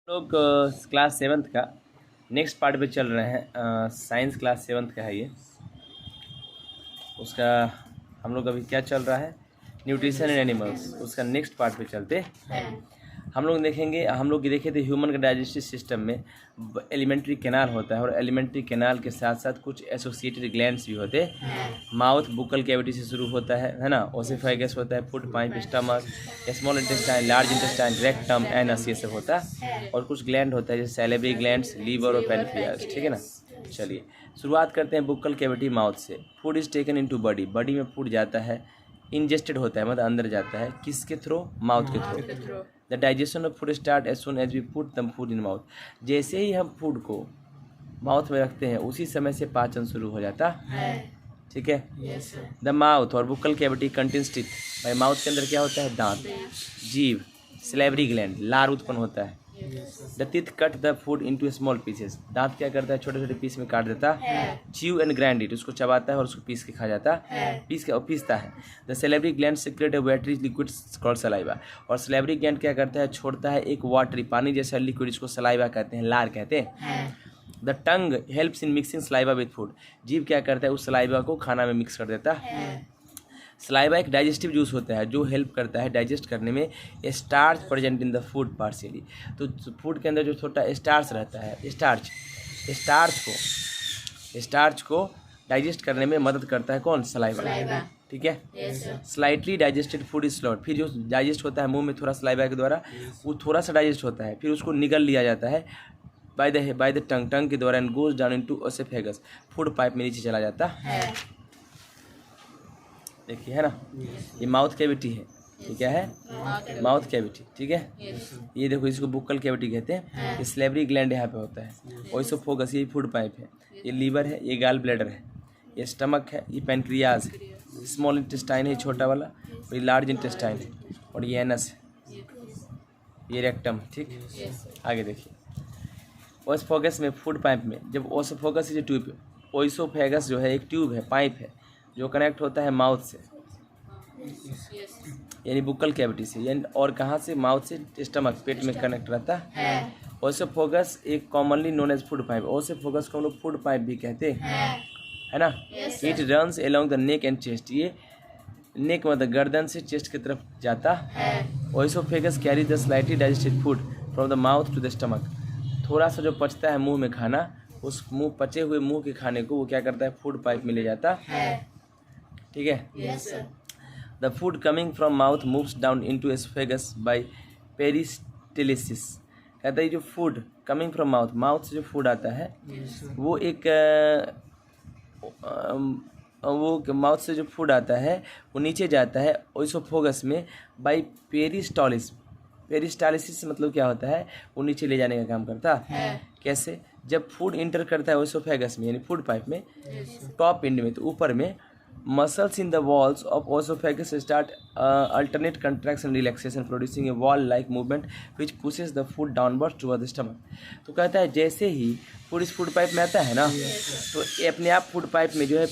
लोग class seventh का next part पे चल रहे हैं। साइंस क्लास सेवन्थ का है ये। उसका हम लोग अभी क्या चल रहा है, न्यूट्रिशन एंड एनिमल्स। उसका नेक्स्ट पार्ट पे चलते हम लोग देखेंगे। हम लोग देखे थे ह्यूमन के डाइजेस्टिव सिस्टम में एलिमेंट्री कैनाल होता है और एलिमेंट्री कैनाल के साथ साथ कुछ एसोसिएटेड ग्लैंड्स भी होते हैं। माउथ बुकल कैविटी से शुरू होता है ना। ओसिफेगस होता है, food pipe, stomach, small intestine, large intestine, rectum, anus, ये सब होता है। और कुछ ग्लैंड होता है जैसे सैलिवरी ग्लैंड्स, लीवर और पैनक्रियाज। ठीक है ना। चलिए शुरुआत करते हैं बुक्कल कैविटी माउथ से। Food is taken into body. Body में फूड जाता है, इंजेस्टेड होता है मतलब अंदर जाता है। किसके थ्रू? माउथ के through. The digestion of food start as soon as we put the food in mouth. जैसे ही हम फूड को माउथ में रखते हैं उसी समय से पाचन शुरू हो जाता है। ठीक है। द माउथ और बुक्कल कैविटी कंटेन्स टीथ। भाई माउथ के अंदर क्या होता है? दांत, जीभ, सैलिवरी ग्लैंड, लार उत्पन्न होता है। The teeth cut the food into small pieces. दांत क्या करता है? छोटे छोटे पीस में काट देता है। च्यू एंड ग्राइंड इट, उसको चबाता है और उसको पीस के खा जाता है, पीसता है। The salivary gland secret A watery liquid called saliva. और सैलिवरी ग्लैंड क्या करता है? छोड़ता है एक वाटरी पानी जैसा लिक्विड, इसको सलाइवा कहते हैं, लार कहते हैं। The tongue helps in mixing saliva with food. जीभ क्या करता है? उस सलाइवा को खाना में मिक्स कर देता है। सलाइवा एक डाइजेस्टिव जूस होता है जो हेल्प करता है डाइजेस्ट करने में। Starch present in the food partially. तो फूड के अंदर जो छोटा स्टार्च रहता है, स्टार्च को डाइजेस्ट करने में मदद करता है। कौन? सलाइवा। ठीक है। Slightly digested food is slot. फिर जो डाइजेस्ट होता है मुंह में थोड़ा सलाइवा के द्वारा, वो थोड़ा सा डाइजेस्ट होता है, फिर उसको निगल लिया जाता है बाय द टंग के द्वारा, and goes down into oesophagus. Food pipe में नीचे चला जाता है। देखिए है ना, ये माउथ कैविटी है। ये क्या है? Mouth cavity. ठीक है। ये देखो, इसको बुक्कल कैविटी कहते हैं। ये सैलिवरी ग्लैंड यहाँ पे होता है। ओइसोफेगस ये फूड पाइप है। ये लीवर है, ये गॉल ब्लैडर है, ये स्टमक है, ये पैनक्रियाज है, स्मॉल इंटेस्टाइन है छोटा वाला, और ये लार्ज इंटेस्टाइन है, और ये एनस है, ये रेक्टम। ठीक। आगे देखिए, ओइसोफेगस में फूड पाइप में जब ओइसोफेगस जो ट्यूब, ओइसोफेगस जो है एक ट्यूब है, पाइप है जो कनेक्ट होता है माउथ से, यानी बुक्कल कैविटी से, यानी और कहाँ से? माउथ से स्टमक, पेट में कनेक्ट रहता है। ओसोफेगस एक commonly known as food pipe. Oesophagus को हम लोग फूड पाइप भी कहते हैं, है ना। It runs along the neck and chest. ये नेक मतलब गर्दन से चेस्ट की तरफ जाता है। Oesophagus carry the slightly digested food from the mouth to the stomach. थोड़ा सा जो पचता है मुंह में खाना, उस पचे हुए मुंह के खाने को वो क्या करता है? फूड पाइप में ले जाता है। ठीक है। The food coming from mouth moves down into oesophagus by peristalsis. कहता है जो food coming from mouth, mouth से जो फूड आता है वो एक वो माउथ से जो फूड आता है वो नीचे जाता है ओइसोफेगस में बाय पेरिस्टालिसिस मतलब क्या होता है? वो नीचे ले जाने का काम करता है। कैसे? जब फूड इंटर करता है ओइसोफेगस में यानी फूड पाइप में, टॉप एंड में, तो ऊपर में muscles in the walls of esophagus start alternate contraction and relaxation, producing a wall-like movement which pushes the food downwards toward the stomach. तो कहता है जैसे ही फूड इस फूड पाइप में आता है ना, तो ये अपने आप फूड पाइप में जो है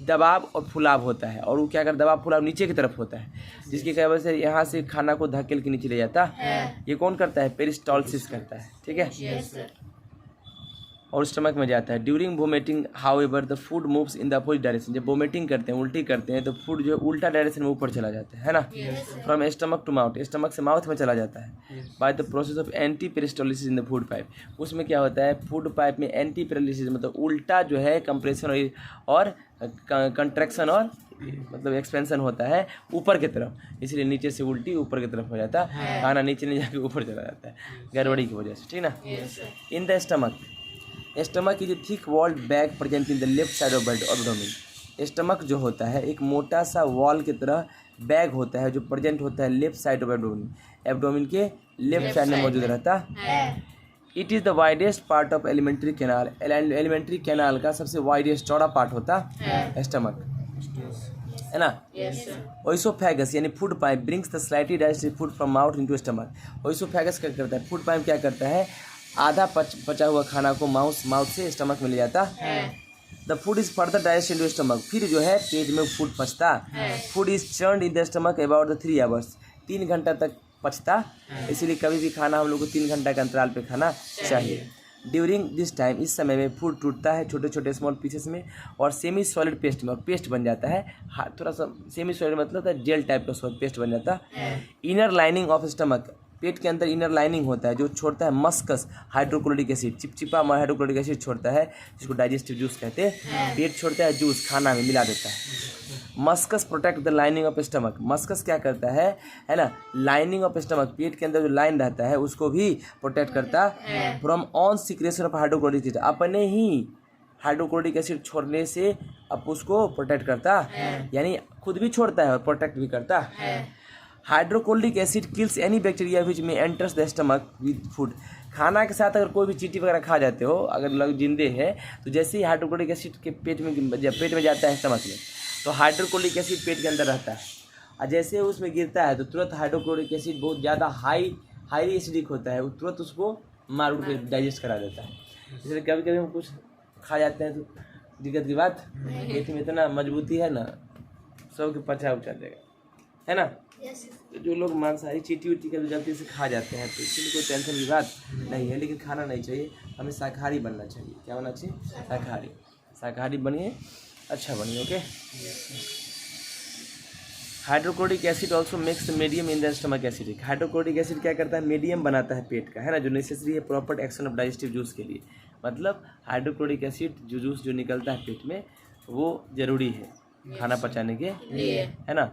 दबाव और फुलाव होता है, और वो क्या कर दबाव फुलाव नीचे की तरफ होता है, जिसकी वजह से यहाँ से खाना को धकेल के नीचे ले जाता है। ये कौन करता है? पेरिस्टालिसिस करता है। ठीक है। और स्टमक में जाता है। During vomiting however the food moves in the opposite direction. जब वोमिटिंग करते हैं, उल्टी करते हैं, तो फूड जो है उल्टा डायरेक्शन में ऊपर चला जाता है ना। From stomach to mouth, stomach से माउथ में चला जाता है by the process of anti peristalsis in the food pipe. उसमें क्या होता है? फूड पाइप में एंटी पेरिस्टालिसिस मतलब उल्टा जो है कंप्रेशन और कंट्रैक्शन और मतलब एक्सपेंशन होता है ऊपर की तरफ, इसलिए नीचे से उल्टी ऊपर की तरफ हो जाता है। खाना नीचे नहीं जाके ऊपर चला जाता है गड़बड़ी की वजह से। ठीक ना। In the stomach is a thick walled bag present in the left side of abdomen. Stomach जो होता है एक मोटा सा वॉल की तरह बैग होता है जो प्रेजेंट होता है left side of abdomen, abdomen के लेफ्ट साइड में मौजूद रहता है। It is the widest part of alimentary canal. Alimentary canal का सबसे वाइडेस्ट चौड़ा पार्ट होता है स्टमक, है ना। ओइसोफेगस यानी food pipe brings the slightly digested food from mouth into stomach. Oesophagus क्या करता है? फूड पाइप क्या करता है? आधा पचा हुआ खाना को माउथ से स्टमक में ले जाता है। The food is further digest into stomach. फिर जो है पेट में फूड पचता। Food is churned in the stomach about the 3 hours. 3 घंटा तक पचता, इसीलिए कभी भी खाना हम लोग को 3 घंटा के अंतराल पे खाना चाहिए। ड्यूरिंग दिस टाइम, इस समय में फूड टूटता है छोटे छोटे स्मॉल पीसेस में और सेमी सॉलिड पेस्ट में, और पेस्ट बन जाता है। थोड़ा सा सेमी सॉलिड मतलब है जेल टाइप का पेस्ट बन जाता है। इनर लाइनिंग ऑफ स्टमक, पेट के अंदर इनर लाइनिंग होता है जो छोड़ता है मस्कस हाइड्रोक्लोरिक एसिड, चिपचिपा हाइड्रोक्लोरिक एसिड छोड़ता है, जिसको डाइजेस्टिव जूस कहते हैं। पेट छोड़ता है जूस, खाना में मिला देता है। Mucus protect the lining of stomach, mucus क्या करता है ना, लाइनिंग ऑफ स्टमक, पेट के अंदर जो लाइन रहता है उसको भी प्रोटेक्ट करता है from on secretion of hydrochloric acid, अपने ही हाइड्रोक्लोरिक एसिड छोड़ने से अब उसको प्रोटेक्ट करता है, यानी खुद भी छोड़ता है और प्रोटेक्ट भी करता है। Hydrochloric acid kills any bacteria which में enters the stomach with food, खाना के साथ अगर कोई भी चींटी वगैरह खा जाते हो, अगर लोग जिंदे हैं तो जैसे ही हाइड्रोक्लोरिक एसिड के पेट में जाता है स्टमक में, तो हाइड्रोक्लोरिक एसिड पेट के अंदर रहता है, और जैसे उसमें गिरता है तो तुरंत हाइड्रोक्लोरिक एसिड बहुत ज़्यादा हाईली एसिडिक होता है, वो तुरंत उसको मार उड़ के डाइजेस्ट करा देता है। इसलिए कभी कभी हम कुछ खा जाते हैं तो दिक्कत की बात, पेट में इतना मजबूती है ना, सबके पचा उचा देगा, है ना। तो जो लोग मांसाहारी चींटी उटी का जल्दी से खा जाते हैं तो इसलिए कोई टेंशन की बात नहीं है, लेकिन खाना नहीं चाहिए, हमें शाकाहारी बनना चाहिए। क्या बनना चाहिए? शाकाहारी बनिए, अच्छा बनिए, okay. Hydrochloric acid also makes medium in the stomach acidic, hydrochloric acid क्या करता है, मीडियम बनाता है पेट का, है ना, जो नेसेसरी है proper action of digestive juice के लिए। मतलब हाइड्रोक्लोरिक एसिड जो जूस जो निकलता है पेट में वो जरूरी है खाना पचाने के लिए, है ना।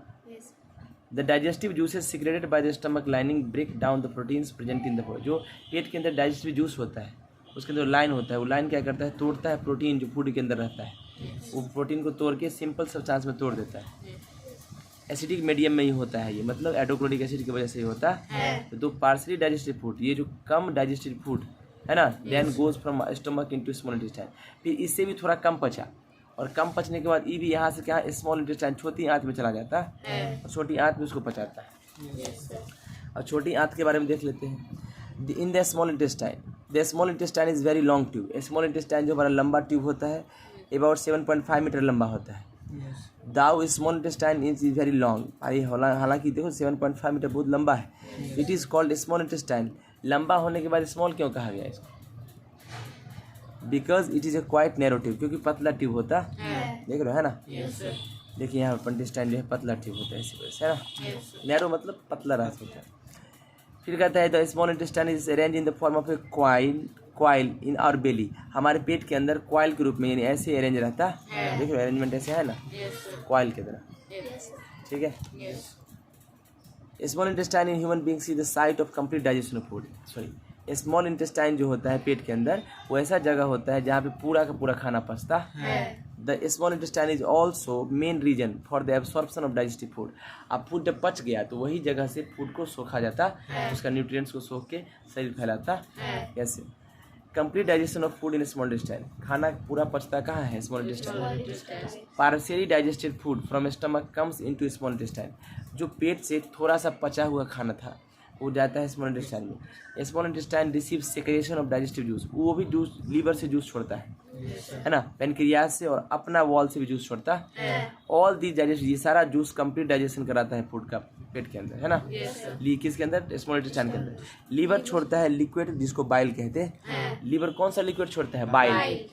The digestive juices secreted by the stomach lining break down the proteins present in the body, जो पेट के अंदर डाइजेस्टिव जूस होता है उसके अंदर लाइन होता है, वो लाइन क्या करता है, तोड़ता है प्रोटीन जो फूड के अंदर रहता है, वो प्रोटीन को तोड़ के सिंपल सब्सटेंस में तोड़ देता है। एसिडिक मीडियम में ही होता है ये, मतलब हाइड्रोक्लोरिक एसिड की वजह से ही होता है। तो पार्सली डाइजेस्टिव फूड, ये जो कम डाइजेस्टिव फूड है ना, then goes from stomach into small intestine, फिर इससे भी थोड़ा कम पचा, और कम पचने के बाद ये भी यहाँ से क्या स्मॉल इंटेस्टाइन छोटी आंत में चला जाता है, और छोटी आंत में उसको पचाता है। और छोटी आंत के बारे में देख लेते हैं। In the small intestine is very long tube, small intestine जो हमारा लंबा ट्यूब होता है अबाउट 7.5 मीटर लंबा होता है। Though small intestine is very long, हालांकि देखो 7.5 मीटर बहुत लंबा है। It is called small intestine, लंबा होने के बाद स्मॉल क्यों कहा गया इसको, because it is a quite narrow tube, क्योंकि पतला ट्यूब होता है, देख रहे हो है ना। देखिए यहाँ पर इंटेस्टाइन जो है पतला ट्यूब होता है, इसी वजह से है ना, नैरो मतलब पतला रास होता है। फिर कहता है the small intestine is arrange in the form of a coil in our belly, हमारे पेट के अंदर क्वाइल के रूप में, यानी ऐसे अरेंज रहता है, देख रहे हो अरेंजमेंट ऐसे है ना, क्वाइल की तरह, ठीक है। Small intestine in human beings is the site of complete digestion of food, small intestine जो होता है पेट के अंदर वो ऐसा जगह होता है जहाँ पे पूरा का पूरा खाना पचता है। The small intestine is also main reason for the absorption of digestive food, अब फूड जब पच गया तो वही जगह से फूड को सोखा जाता है, उसका न्यूट्रिएंट्स को सोख के शरीर फैलाता है। कैसे? Complete digestion of food in small intestine, खाना पूरा पचता कहाँ है, small intestine. Partially digested food from stomach comes into small intestine, जो पेट से थोड़ा सा पचा हुआ खाना था वो जाता है स्मॉल इंटेस्टाइन में। Small intestine receive secretion of digestive juice, वो भी जूस लीवर से जूस छोड़ता है ना, पेनक्रियाज से और अपना वॉल से भी जूस छोड़ता है। ऑल दी डाइजेस्ट, ये सारा जूस कंप्लीट डाइजेशन कराता है फूड का पेट के अंदर, है ना। किसके अंदर? स्मॉल इंटेस्टाइन के अंदर। लीवर छोड़ता है लिक्विड जिसको बाइल कहते हैं। लीवर कौन सा लिक्विड छोड़ता है? बाइल,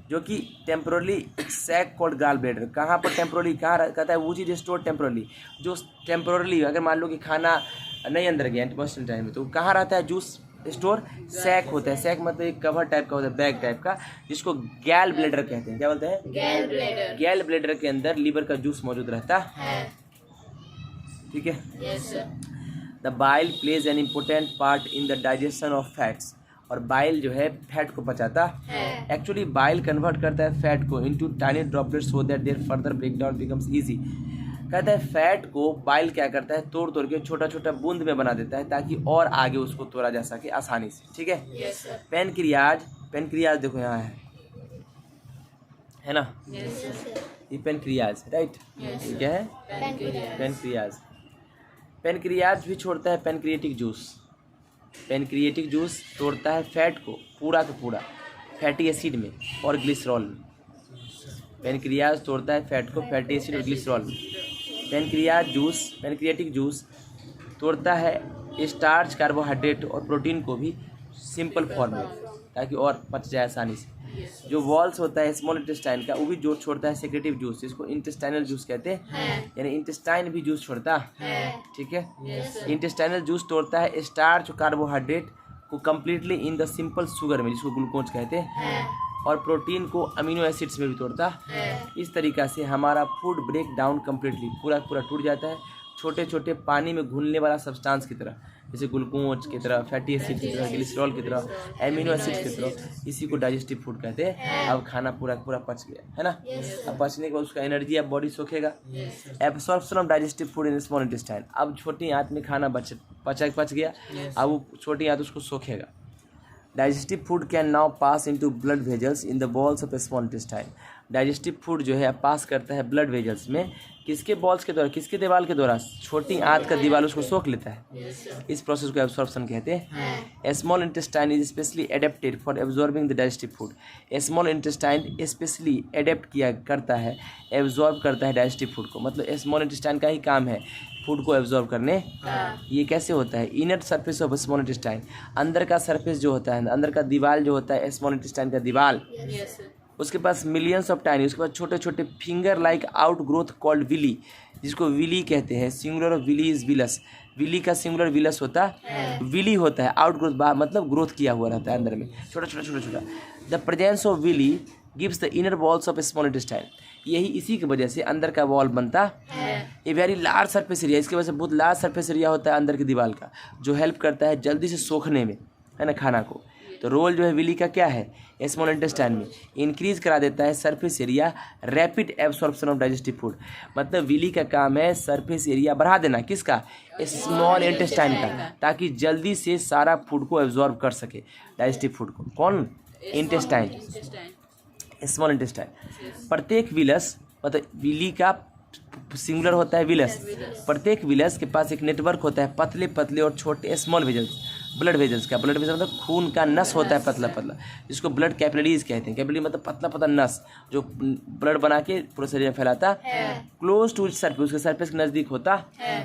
जो कि temporarily sac called gall bladder, कहाँ पर टेम्पोरली, कहाँ कहता है वो चीज़ स्टोर टेम्पोरली, जो टेम्पोरली अगर मान लो कि खाना नहीं अंदर गया एंटीबॉक्सिडेंट टाइम में, तो कहाँ रहता है जूस स्टोर? सैक होता है। सैक मतलब एक कवर टाइप का होता है, बैग टाइप का, जिसको गैल ब्लैडर कहते हैं। क्या बोलते हैं? गैल ब्लैडर। गैल ब्लैडर के अंदर लीवर का जूस मौजूद रहता है, ठीक है। The bile plays an important part in the digestion of fats, और बाइल जो है फैट को पचाता है। एक्चुअली बाइल कन्वर्ट करता है फैट को into tiny droplets so that there further breakdown becomes easy. कहता है फैट को बाइल क्या करता है, तोड़ तोड़ के छोटा छोटा बूंद में बना देता है ताकि और आगे उसको तोड़ा जा सके आसानी से, ठीक है। पेनक्रियाज देखो यहाँ है ना, ये पेनक्रियाज, राइट, ये क्या है? पेनक्रियाज। पेनक्रियाज भी छोड़ता है पेनक्रिएटिक जूस। पेनक्रिएटिक जूस तोड़ता है फैट को पूरा का पूरा फैटी एसिड में और ग्लिसरॉल में। पेनक्रियाज तोड़ता है फैट को फैटी एसिड और ग्लिसरॉल में। पेनक्रिएटिक जूस तोड़ता है स्टार्च, कार्बोहाइड्रेट और प्रोटीन को भी सिंपल फॉर्म में, ताकि और पच जाए आसानी से। जो वॉल्स होता है स्मॉल इंटेस्टाइन का, वो भी जो छोड़ता है सेक्रेटिव जूस, जिसको इंटेस्टाइनल जूस कहते हैं, यानी इंटेस्टाइन भी जूस छोड़ता है, ठीक है। इंटेस्टाइनल जूस तोड़ता है स्टार्च और कार्बोहाइड्रेट को completely in the simple sugar में, जिसको ग्लूकोज कहते हैं, और प्रोटीन को अमीनो एसिड्स में भी तोड़ता है। इस तरीक़ा से हमारा फूड ब्रेक डाउन कम्प्लीटली पूरा टूट जाता है, छोटे छोटे पानी में घुलने वाला सब्सटेंस की तरह, जैसे ग्लूकोज की तरह, फैटी एसिड की तरह, ग्लिसरॉल की तरह, एमिनो एसिड की तरह। इसी को डाइजेस्टिव फूड कहते हैं। अब खाना पूरा पच गया है ना। अब पचने के बाद उसका एनर्जी अब बॉडी सोखेगा। Absorption of digestive food in small intestine. अब छोटी आंत में खाना पच गया, अब वो छोटी आंत उसको सोखेगा। Digestive food can now pass into blood vessels in the walls of small intestine. Digestive food जो है पास करता है ब्लड वेजल्स में, किसके बॉल्स के द्वारा, किसके दीवार के द्वारा, छोटी आंत का दीवार उसको सोख लेता है। इस प्रोसेस को एब्सॉर्प्शन कहते हैं। Small intestine is specially adapted for absorbing the digestive food. Small intestine specially adapt करता है, एब्जॉर्ब करता है डाइजेस्टिव फूड को। मतलब स्मॉल इंटेस्टाइन का ही काम है फूड को एब्जॉर्ब करने। ये कैसे होता है? Inner surface of small intestine, अंदर का सरफेस जो होता है, अंदर का दीवार जो होता है स्मॉल इंटेस्टाइन का दीवार, उसके पास मिलियंस ऑफ टाइनी, उसके पास छोटे छोटे finger like outgrowth called villi, जिसको विली कहते हैं। Singular of villi is villus. Villi का सिंगुलर विलस होता है, विली होता है आउट ग्रोथ, मतलब ग्रोथ किया हुआ रहता है अंदर में, छोटा छोटा। The presence of villi gives the inner walls of small intestine. यही इसी की वजह से अंदर का वॉल बनता है। ये वेरी लार्ज सरफेस एरिया, इसकी वजह से बहुत लार्ज सरफेस एरिया होता है अंदर की दीवार का, जो हेल्प करता है जल्दी से सोखने में, है ना, खाना को। तो रोल जो है विली का क्या है स्मॉल इंटेस्टाइन में? इंक्रीज करा देता है surface area, rapid absorption of digestive food. मतलब विली का काम है सरफेस एरिया बढ़ा देना, किसका? स्मॉल इंटेस्टाइन का, ताकि जल्दी से सारा फूड को एब्जॉर्ब कर सके, डाइजेस्टिव फूड को। कौन? Intestine, small intestine. प्रत्येक विलस, मतलब विली का सिंगुलर होता है विलस, प्रत्येक विलस के पास एक नेटवर्क होता है पतले पतले और छोटे स्मॉल वेजल्स, ब्लड वेजल्स का। ब्लड वेजल मतलब खून का नस होता है पतला पतला, जिसको ब्लड कैपिलरीज कहते हैं। कैपिलरी मतलब पतला पतला नस, जो ब्लड बना के पूरे शरीर में फैलाता है। क्लोज टू सरफेस, उसके सरफेस के नजदीक होता है।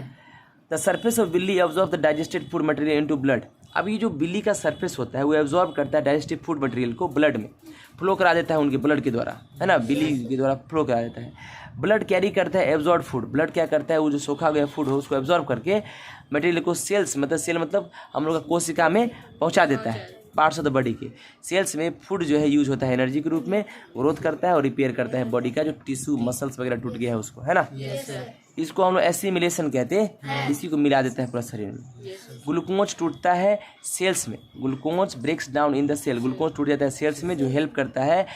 द सरफेस ऑफ बिल्ली absorb the digested food material into blood. अब ये जो बिल्ली का सरफेस होता है वो एब्जॉर्ब करता है डाइजेस्टिव फूड मटेरियल को ब्लड में, फ्लो करा देता है उनके ब्लड के द्वारा, है ना, बिल्ली के द्वारा फ्लो करा देता है। ब्लड कैरी करता है एब्जॉर्ब फूड। ब्लड क्या करता है? वो जो सोखा गया फूड हो उसको एब्जॉर्ब करके मटेरियल को सेल्स, मतलब सेल मतलब हम लोग का कोशिका में पहुंचा देता है, पार्ट्स ऑफ द बॉडी के सेल्स में। फूड जो है यूज होता है एनर्जी के रूप में, ग्रोथ करता है और रिपेयर करता है बॉडी का जो टिश्यू मसल्स वगैरह टूट गया है उसको, है ना। इसको हम लोग एसिमिलेशन कहते हैं, इसी को मिला देता है पूरा शरीर में। ग्लूकोज टूटता है सेल्स में, glucose breaks down in the cell. Glucose टूट जाता है सेल्स में, जो हेल्प करता है,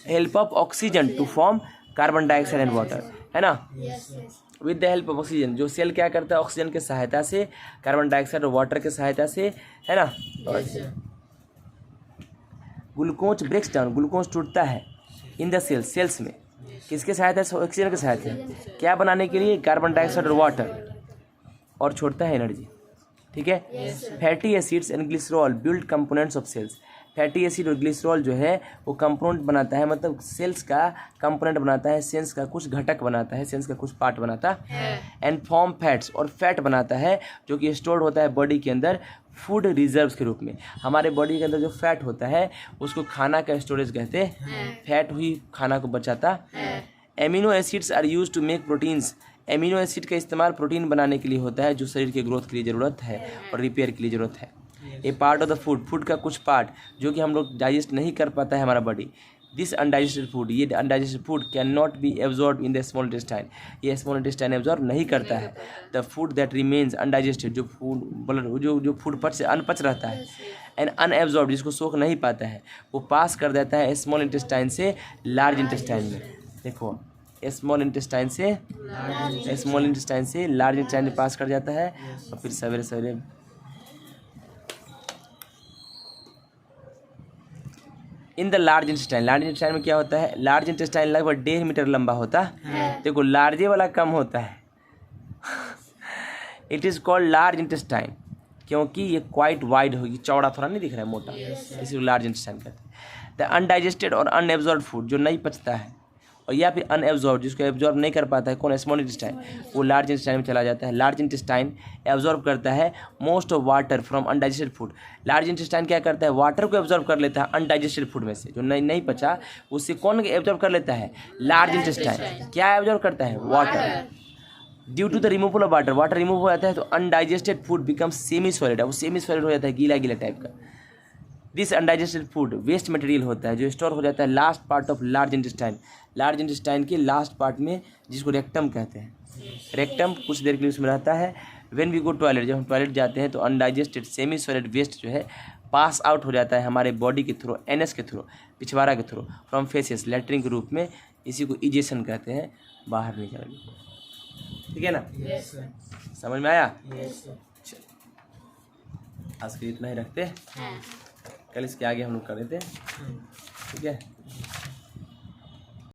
help of oxygen to form carbon dioxide and water, है ना। With the help of oxygen, जो सेल क्या करता है? ऑक्सीजन के सहायता से, कार्बन डाइऑक्साइड और वाटर के सहायता से, है ना। ग्लूकोज ब्रेक्स डाउन, ग्लूकोज टूटता है इन द सेल, सेल्स में, किसके सहायता से? ऑक्सीजन के सहायता से। क्या बनाने के लिए? कार्बन डाइऑक्साइड और वाटर, और छोड़ता है एनर्जी, ठीक है। Fatty acids and glycerol build components of cells. Fatty acid और ग्लिसरॉल जो है वो कंपोनेंट बनाता है, मतलब सेल्स का कंपोनेंट बनाता है, सेल्स का कुछ घटक बनाता है, सेल्स का कुछ पार्ट बनाता है। एंड फॉर्म फैट्स, और फैट बनाता है जो कि स्टोर्ड होता है बॉडी के अंदर फूड रिजर्व्स के रूप में। हमारे बॉडी के अंदर जो फैट होता है उसको खाना का स्टोरेज कहते हैं। फैट ही खाना को बचाता है। Amino acids are used to make proteins. Amino acid का इस्तेमाल प्रोटीन बनाने के लिए होता है, जो शरीर के ग्रोथ के लिए ज़रूरत है और रिपेयर के लिए ज़रूरत है। A part of the food, food का कुछ पार्ट जो कि हम लोग डाइजेस्ट नहीं कर पाता है हमारा बॉडी। दिस अनडाइजेस्टेड फूड, ये undigested food can not be absorb in the small intestine. ये स्मॉल इंटेस्टाइन एब्जॉर्ब नहीं करता है। The food that remains undigested, जो फूड जो फूड अनपच रहता है, एंड अनएब्जॉर्ब, जिसको सोख नहीं पाता है, वो पास कर देता है स्मॉल इंटेस्टाइन से लार्ज इंटेस्टाइन में। देखो, स्मॉल इंटेस्टाइन से लार्ज इंटेस्टाइन में पास कर जाता है, और फिर सवेरे सवेरे in the large intestine. Large intestine में क्या होता है? लार्ज इंटेस्टाइन लगभग 1.5 मीटर लंबा होता है। देखो, लार्जे वाला कम होता है। It is called large intestine, क्योंकि ये क्वाइट वाइड होगी, चौड़ा थोड़ा नहीं दिख रहा है, मोटा, इसी को लार्ज इंटेस्टाइन कहते हैं। द अनडाइजेस्टेड और अनएब्जॉर्ब फूड, जो नहीं पचता है और या फिर अनएब्जॉर्ब, जिसको एब्जॉर्ब नहीं कर पाता है कौन, स्मॉल इंटेस्टाइन, वो लार्ज इंटेस्टाइन में चला जाता है। लार्ज इंटेस्टाइन एब्जॉर्ब करता है most of water from undigested food. Large intestine क्या करता है, वाटर को एब्जॉर्ब कर लेता है अनडाइजेस्टेड फूड में से, जो नहीं पचा उससे कौन एब्जॉर्ब कर लेता है, लार्ज इंटेस्टाइन। क्या एब्जॉर्ब करता है, water. Due to the removal of water, water remove हो जाता है तो undigested food becomes semi solid, वो सेमी सॉलिड हो जाता है, गीला गीला टाइप का। This undigested food waste material होता है जो स्टोर हो जाता है last part of large intestine, large intestine के लास्ट पार्ट में, जिसको रेक्टम कहते हैं। रेक्टम कुछ देर के लिए उसमें रहता है। व्हेन वी गो टॉयलेट, जब हम टॉयलेट जाते हैं तो अनडाइजेस्टेड सेमी सॉलिड वेस्ट जो है पास आउट हो जाता है हमारे बॉडी के थ्रू, एनएस के थ्रू, पिछवाड़ा के थ्रू, फ्रॉम फेसेस, लेटरिन के रूप में। इसी को इजेशन कहते हैं, बाहर निकल। ठीक है ना, समझ में आया? आज के लिए इतना ही रखते हैं, कल इसके आगे हम लोग कर देते हैं। ठीक है।